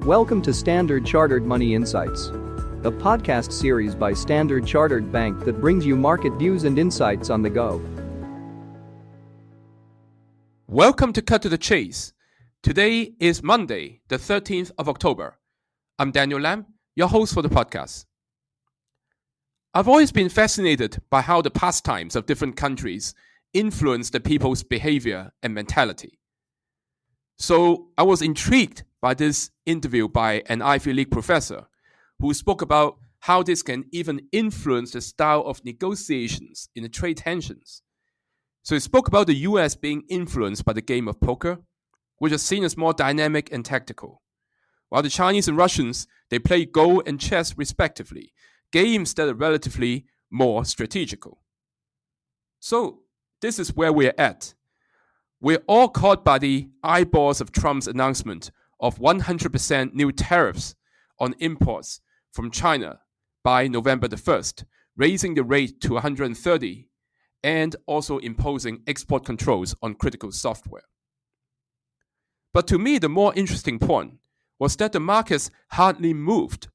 Welcome to Standard Chartered Money Insights, a podcast series by Standard Chartered Bank that brings you market views and insights on the go. Welcome to Cut to the Chase. Today is Monday, the 13th of October. I'm Daniel Lam, your host for the podcast. I've always been fascinated by how the pastimes of different countries influence the people's behavior and mentality. So I was intrigued by this interview by an Ivy League professor who spoke about how this can even influence the style of negotiations in the trade tensions. So he spoke about the US being influenced by the game of poker, which is seen as more dynamic and tactical, while the Chinese and Russians, they play Go and chess respectively, games that are relatively more strategical. So this is where we're at. We're all caught by the eyeballs of Trump's announcement of 100% new tariffs on imports from China by November the 1st, raising the rate to 130 and also imposing export controls on critical software. But to me, the more interesting point was that the markets hardly moved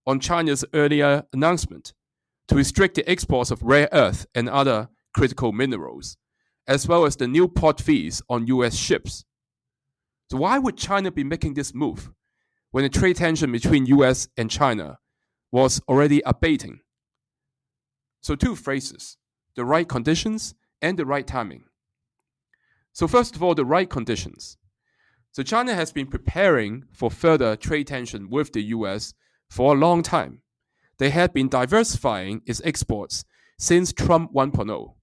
on China's earlier announcement to restrict the exports of rare earth and other critical minerals, as well as the new port fees on US ships. So why would China be making this move when the trade tension between US and China was already abating? So two phrases, the right conditions and the right timing. So first of all, the right conditions. So China has been preparing for further trade tension with the US for a long time. They had been diversifying its exports since Trump 1.0.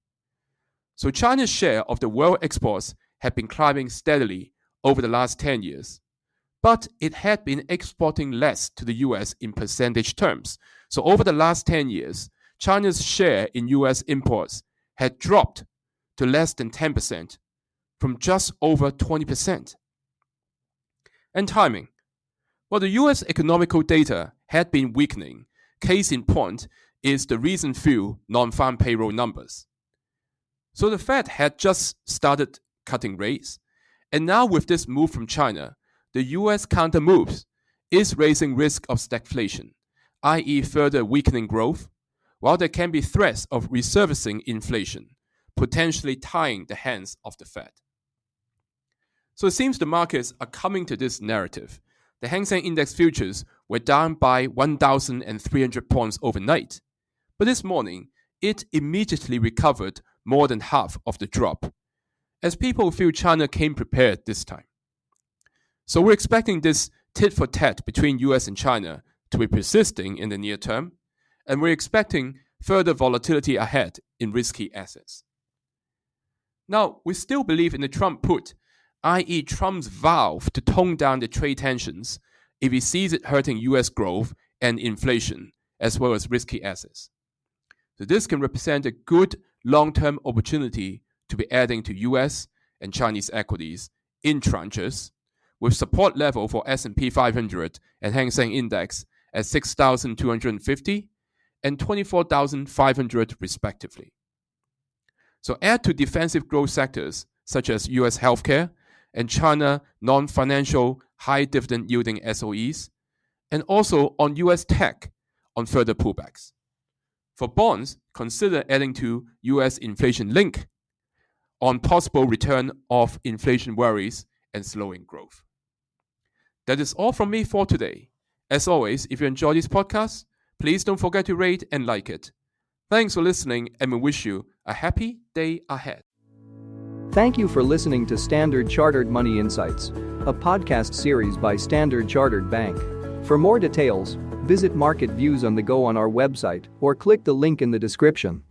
So China's share of the world exports had been climbing steadily over the last 10 years, but it had been exporting less to the US in percentage terms. So over the last 10 years, China's share in US imports had dropped to less than 10% from just over 20%. And timing. Well, the US economical data had been weakening. Case in point is the recent few non-farm payroll numbers. So the Fed had just started cutting rates, and now with this move from China, the US counter moves is raising risk of stagflation, i.e. further weakening growth, while there can be threats of resurfacing inflation, potentially tying the hands of the Fed. So it seems the markets are coming to this narrative. The Hang Seng Index futures were down by 1,300 points overnight, but this morning, it immediately recovered more than half of the drop, as people feel China came prepared this time. So we're expecting this tit-for-tat between US and China to be persisting in the near term, and we're expecting further volatility ahead in risky assets. Now, we still believe in the Trump put, i.e. Trump's vow to tone down the trade tensions if he sees it hurting US growth and inflation, as well as risky assets. So this can represent a good long-term opportunity to be adding to US and Chinese equities in tranches, with support level for S&P 500 and Hang Seng Index at 6,250 and 24,500 respectively. So add to defensive growth sectors such as US healthcare and China non-financial high dividend yielding SOEs, and also on US tech on further pullbacks. For bonds, consider adding to US inflation link on possible return of inflation worries and slowing growth. That is all from me for today. As always, if you enjoy this podcast, please don't forget to rate and like it. Thanks for listening, and we wish you a happy day ahead. Thank you for listening to Standard Chartered Money Insights, a podcast series by Standard Chartered Bank. For more details, visit Market Views on the Go on our website or click the link in the description.